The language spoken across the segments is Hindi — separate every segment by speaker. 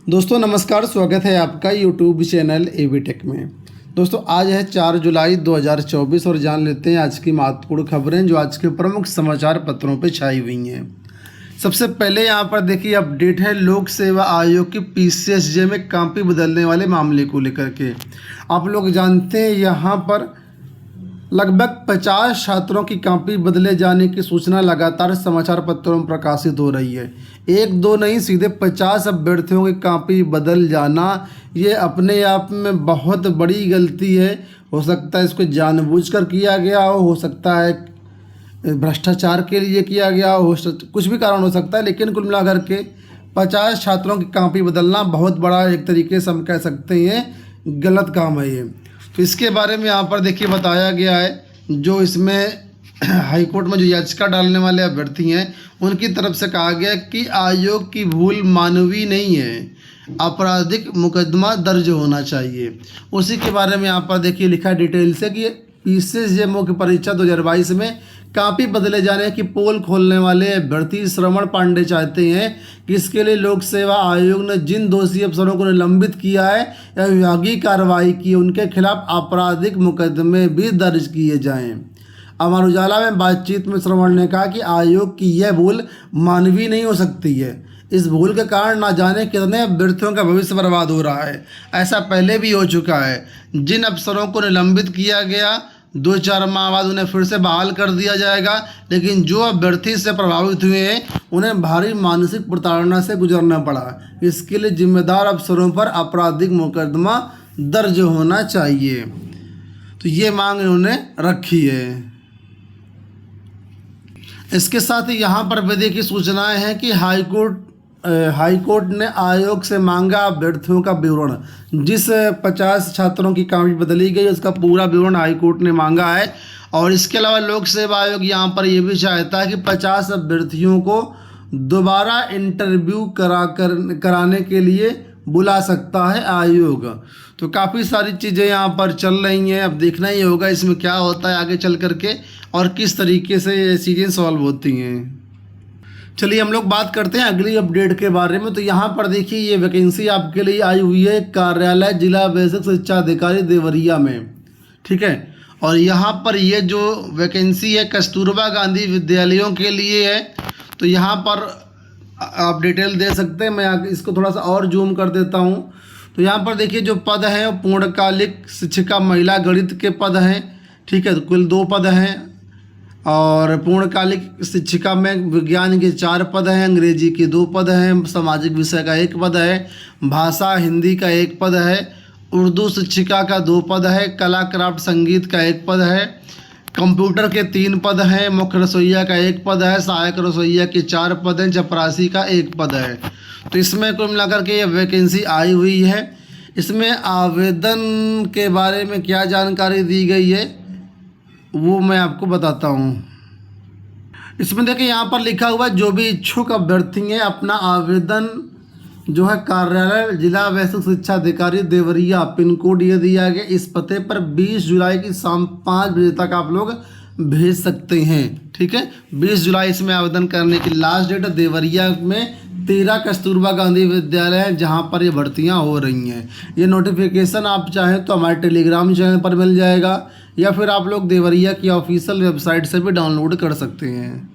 Speaker 1: दोस्तों नमस्कार, स्वागत है आपका यूट्यूब चैनल एवी टेक में। दोस्तों आज है 4 जुलाई 2024 और जान लेते हैं आज की महत्वपूर्ण खबरें जो आज के प्रमुख समाचार पत्रों पर छाई हुई हैं। सबसे पहले यहाँ पर देखिए अपडेट है लोक सेवा आयोग की पीसीएसजे में कॉपी बदलने वाले मामले को लेकर के। आप लोग जानते हैं यहाँ पर लगभग 50 छात्रों की कॉपी बदले जाने की सूचना लगातार समाचार पत्रों में प्रकाशित हो रही है। एक दो नहीं, सीधे 50 अभ्यर्थियों की कॉपी बदल जाना ये अपने आप में बहुत बड़ी गलती है। हो सकता है इसको जानबूझकर किया गया हो सकता है भ्रष्टाचार के लिए किया गया हो, कुछ भी कारण हो सकता है, लेकिन कुल मिलाकर के 50 छात्रों की कॉपी बदलना बहुत बड़ा एक तरीके से हम कह सकते हैं गलत काम है ये। तो इसके बारे में यहाँ पर देखिए बताया गया है, जो इसमें हाईकोर्ट में जो याचिका डालने वाले अभ्यर्थी हैं उनकी तरफ से कहा गया कि आयोग की भूल मानवीय नहीं है, आपराधिक मुकदमा दर्ज होना चाहिए। उसी के बारे में यहाँ पर देखिए लिखा डिटेल से कि पीसीएसजे मुख्य परीक्षा 2022 में कॉपी बदले जाने की पोल खोलने वाले अभ्यर्थी श्रवण पांडे चाहते हैं कि इसके लिए लोक सेवा आयोग ने जिन दोषी अफसरों को निलंबित किया है या विभागीय कार्रवाई की उनके खिलाफ आपराधिक मुकदमे भी दर्ज किए जाएं। अमर उजाला में बातचीत में श्रवण ने कहा कि आयोग की यह भूल मानवीय नहीं हो सकती है। इस भूल के कारण ना जाने कितने अभ्यर्थियों का भविष्य बर्बाद हो रहा है। ऐसा पहले भी हो चुका है। जिन अफसरों को निलंबित किया गया 2-4 माह बाद उन्हें फिर से बहाल कर दिया जाएगा, लेकिन जो अभ्यर्थी से प्रभावित हुए हैं उन्हें भारी मानसिक प्रताड़ना से गुजरना पड़ा। इसके लिए जिम्मेदार अफसरों पर आपराधिक मुकदमा दर्ज होना चाहिए। तो ये मांग इन्होंने रखी है। इसके साथ ही यहाँ पर भी देखिए सूचनाएं हैं कि हाईकोर्ट ने आयोग से मांगा अभ्यर्थियों का विवरण। जिस 50 छात्रों की कॉपी बदली गई उसका पूरा विवरण हाईकोर्ट ने मांगा है। और इसके अलावा लोक सेवा आयोग यहाँ पर यह भी चाहता है कि 50 अभ्यर्थियों को दोबारा इंटरव्यू कराने के लिए बुला सकता है आयोग। तो काफ़ी सारी चीज़ें यहाँ पर चल रही हैं। अब देखना ही होगा इसमें क्या होता है आगे चल करके और किस तरीके से ये चीज़ें सॉल्व होती हैं। चलिए हम लोग बात करते हैं अगली अपडेट के बारे में। तो यहाँ पर देखिए ये वैकेंसी आपके लिए आई हुई है कार्यालय जिला बेसिक शिक्षा अधिकारी देवरिया में, ठीक है। और यहाँ पर ये जो वैकेंसी है कस्तूरबा गांधी विद्यालयों के लिए है। तो यहाँ पर आप डिटेल दे सकते हैं, मैं इसको थोड़ा सा और जूम कर देता हूँ। तो यहाँ पर देखिए जो पद हैं वो पूर्णकालिक शिक्षिका महिला गणित के पद हैं, ठीक है। तो कुल 2 पद हैं और पूर्णकालिक शिक्षिका में विज्ञान के 4 पद हैं, अंग्रेजी के 2 पद हैं, सामाजिक विषय का 1 पद है, भाषा हिंदी का 1 पद है, उर्दू शिक्षिका का 2 पद है, कला क्राफ्ट संगीत का 1 पद है, कंप्यूटर के 3 पद हैं, मुख्य रसोइया का 1 पद है, सहायक रसोइया के 4 पद हैं, चपरासी का 1 पद है। तो इसमें कुल मिलाकर के ये वैकेंसी आई हुई है। इसमें आवेदन के बारे में क्या जानकारी दी गई है वो मैं आपको बताता हूँ। इसमें देखिए यहाँ पर लिखा हुआ जो भी इच्छुक अभ्यर्थी हैं अपना आवेदन जो है कार्यालय जिला बेसिक शिक्षा अधिकारी देवरिया पिन कोड ये दिया गया इस पते पर 20 जुलाई की शाम 5 बजे तक आप लोग भेज सकते हैं, ठीक है। 20 जुलाई इसमें आवेदन करने की लास्ट डेट। देवरिया में 13 कस्तूरबा गांधी विद्यालय है जहाँ पर ये भर्तियाँ हो रही हैं। ये नोटिफिकेशन आप चाहें तो हमारे टेलीग्राम चैनल पर मिल जाएगा या फिर आप लोग देवरिया की ऑफिशियल वेबसाइट से भी डाउनलोड कर सकते हैं।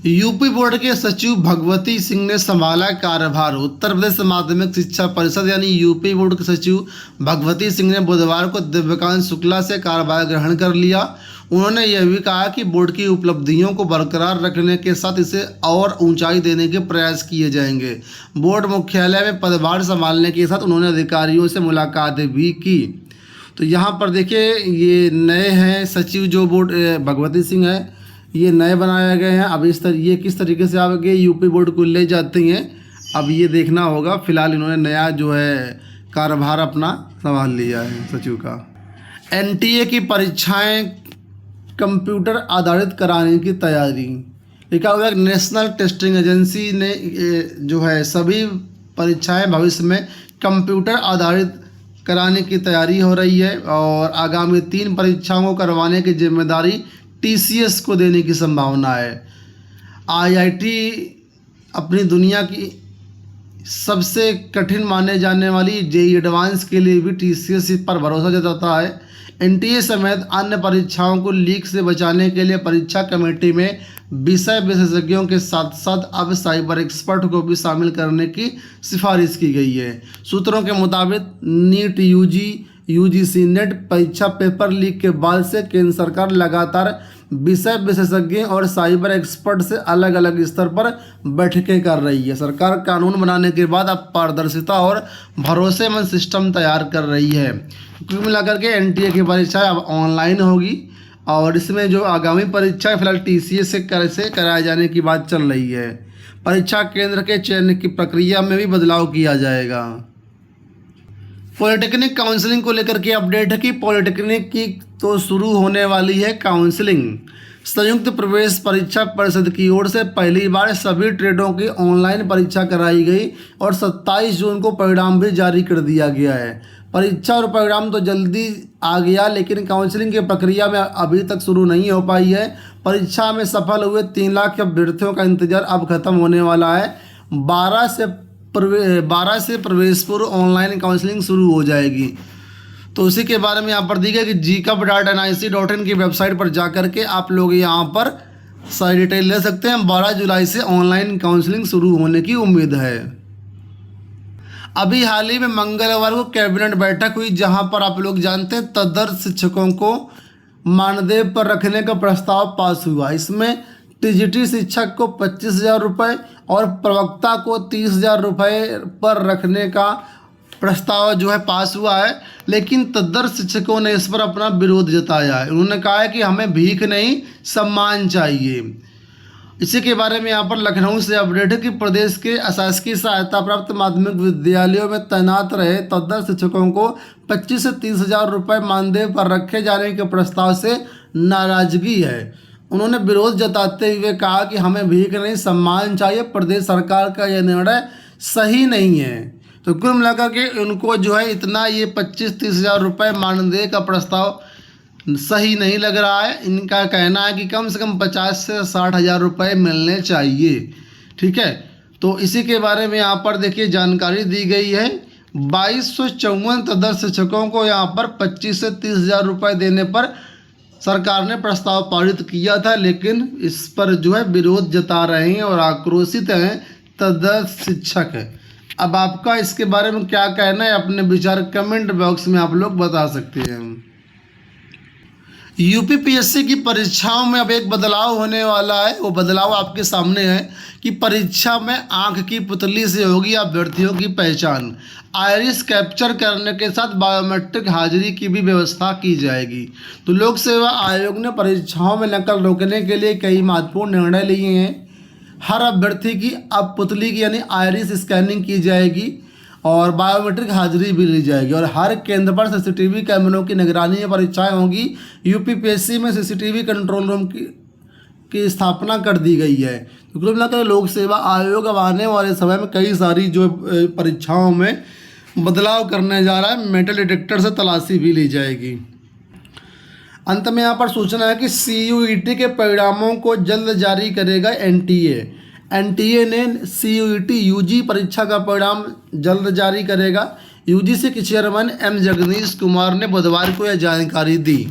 Speaker 1: यूपी बोर्ड के सचिव भगवती सिंह ने संभाला कार्यभार। उत्तर प्रदेश माध्यमिक शिक्षा परिषद यानी यूपी बोर्ड के सचिव भगवती सिंह ने बुधवार को दिव्यकांत शुक्ला से कार्यभार ग्रहण कर लिया। उन्होंने यह भी कहा कि बोर्ड की उपलब्धियों को बरकरार रखने के साथ इसे और ऊंचाई देने के प्रयास किए जाएंगे। बोर्ड मुख्यालय में पदभार संभालने के साथ उन्होंने अधिकारियों से मुलाकात भी की। तो यहाँ पर देखिए ये नए हैं सचिव जो बोर्ड भगवती सिंह है, ये नए बनाए गए हैं। अब ये किस तरीके से आगे यूपी बोर्ड को ले जाते हैं अब ये देखना होगा। फिलहाल इन्होंने नया जो है कार्यभार अपना संभाल लिया है सचिव का। एनटीए की परीक्षाएं कंप्यूटर आधारित कराने की तैयारी। लिखा हुआ है नेशनल टेस्टिंग एजेंसी ने जो है सभी परीक्षाएं भविष्य में कंप्यूटर आधारित कराने की तैयारी हो रही है और आगामी 3 परीक्षाओं को करवाने की जिम्मेदारी टीसीएस को देने की संभावना है। आईआईटी अपनी दुनिया की सबसे कठिन माने जाने वाली जेईई एडवांस के लिए भी टीसीएस पर भरोसा जताता है। एनटीए समेत अन्य परीक्षाओं को लीक से बचाने के लिए परीक्षा कमेटी में विषय विशेषज्ञों के साथ साथ अब साइबर एक्सपर्ट को भी शामिल करने की सिफारिश की गई है। सूत्रों के मुताबिक नीट यूजीसी नेट परीक्षा पेपर लीक के बाद से केंद्र सरकार लगातार विषय विशेषज्ञ और साइबर एक्सपर्ट से अलग अलग स्तर पर बैठकें कर रही है। सरकार कानून बनाने के बाद अब पारदर्शिता और भरोसेमंद सिस्टम तैयार कर रही है। कुल मिलाकर के एनटीए की परीक्षा अब ऑनलाइन होगी और इसमें जो आगामी परीक्षा फिलहाल टीसीएस से कराए जाने की बात चल रही है। परीक्षा केंद्र के चयन की प्रक्रिया में भी बदलाव किया जाएगा। पॉलिटेक्निक काउंसलिंग को लेकर के अपडेट है कि पॉलिटेक्निक की तो शुरू होने वाली है काउंसलिंग। संयुक्त प्रवेश परीक्षा परिषद की ओर से पहली बार सभी ट्रेडों की ऑनलाइन परीक्षा कराई गई और 27 जून को परिणाम भी जारी कर दिया गया है। परीक्षा और परिणाम तो जल्दी आ गया, लेकिन काउंसलिंग की प्रक्रिया में अभी तक शुरू नहीं हो पाई है। परीक्षा में सफल हुए 3 लाख अभ्यर्थियों का इंतजार अब खत्म होने वाला है। 12 से प्रवेश पूर्व ऑनलाइन काउंसलिंग शुरू हो जाएगी। तो उसी के बारे में यहाँ पर दी गई कि gcup.nic.in की वेबसाइट पर जाकर के आप लोग यहाँ पर सारी डिटेल ले सकते हैं। 12 जुलाई से ऑनलाइन काउंसलिंग शुरू होने की उम्मीद है। अभी हाल ही में मंगलवार को कैबिनेट बैठक हुई, जहाँ पर आप लोग जानते हैं तदर्थ शिक्षकों को मानदेय पर रखने का प्रस्ताव पास हुआ। इसमें टीजीटी शिक्षक को 25,000 रुपये और प्रवक्ता को 30,000 रुपये पर रखने का प्रस्ताव जो है पास हुआ है, लेकिन तदर्थ शिक्षकों ने इस पर अपना विरोध जताया है। उन्होंने कहा है कि हमें भीख नहीं सम्मान चाहिए। इसी के बारे में यहाँ पर लखनऊ से अपडेट है कि प्रदेश के अशासकीय सहायता प्राप्त माध्यमिक विद्यालयों में तैनात रहे तदर्थ शिक्षकों को 25 से 30,000 रुपये मानदेय पर रखे जाने के प्रस्ताव से नाराजगी है। उन्होंने विरोध जताते हुए कहा कि हमें भीख नहीं सम्मान चाहिए। प्रदेश सरकार का यह निर्णय सही नहीं है। तो कुल मिलाकर के उनको जो है इतना ये 25-30,000 रुपये मानदेय का प्रस्ताव सही नहीं लग रहा है। इनका कहना है कि कम से कम 50 से 60,000 रुपये मिलने चाहिए। ठीक है, तो इसी के बारे में यहाँ पर देखिए जानकारी दी गई है। 2254 तदर्थ शिक्षकों को यहाँ पर 25 से 30,000 रुपये देने पर सरकार ने प्रस्ताव पारित किया था, लेकिन इस पर जो है विरोध जता रहे हैं और आक्रोशित हैं तदर्थ शिक्षक। अब आपका इसके बारे में क्या कहना है, अपने विचार कमेंट बॉक्स में आप लोग बता सकते हैं। यूपीपीएससी की परीक्षाओं में अब एक बदलाव होने वाला है। वो बदलाव आपके सामने है कि परीक्षा में आंख की पुतली से होगी अभ्यर्थियों की पहचान। आइरिस कैप्चर करने के साथ बायोमेट्रिक हाजिरी की भी व्यवस्था की जाएगी। तो लोक सेवा आयोग ने परीक्षाओं में नकल रोकने के लिए कई महत्वपूर्ण निर्णय लिए हैं। हर अभ्यर्थी की अब पुतली की यानी आइरिस स्कैनिंग की जाएगी और बायोमेट्रिक हाजिरी भी ली जाएगी और हर केंद्र पर सीसीटीवी कैमरों की निगरानी में परीक्षाएं होंगी। यूपीपीएससी में सीसीटीवी कंट्रोल रूम की स्थापना कर दी गई है। तो कुल मिलाकर लोक सेवा आयोग अब आने वाले समय में कई सारी जो परीक्षाओं में बदलाव करने जा रहा है। मेटल डिटेक्टर से तलाशी भी ली जाएगी। अंत में यहाँ पर सूचना है कि CUET के परिणामों को जल्द जारी करेगा एनटीए। एनटीए ने CUET यूजी परीक्षा का परिणाम जल्द जारी करेगा। यूजीसी के चेयरमैन M जगदीश कुमार ने बुधवार को यह जानकारी दी।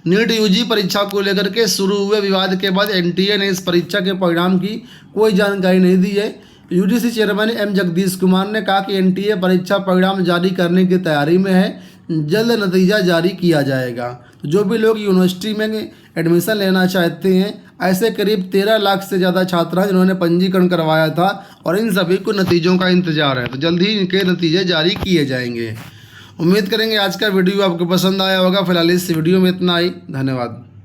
Speaker 1: नीट यूजी परीक्षा को लेकर के शुरू हुए विवाद के बाद एनटीए ने इस परीक्षा के परिणाम की कोई जानकारी नहीं दी है। UGC chairman M Jagdish Kumar ने कहा कि एनटीए परीक्षा परिणाम जारी करने की तैयारी में है, जल्द नतीजा जारी किया जाएगा। तो जो भी लोग यूनिवर्सिटी में एडमिशन लेना चाहते हैं, ऐसे करीब 13 लाख से ज़्यादा छात्र हैं जिन्होंने पंजीकरण करवाया था और इन सभी को नतीजों का इंतजार है। तो जल्द ही इनके नतीजे जारी किए जाएंगे। उम्मीद करेंगे आज का वीडियो आपको पसंद आया होगा। फिलहाल इस वीडियो में इतना ही। धन्यवाद।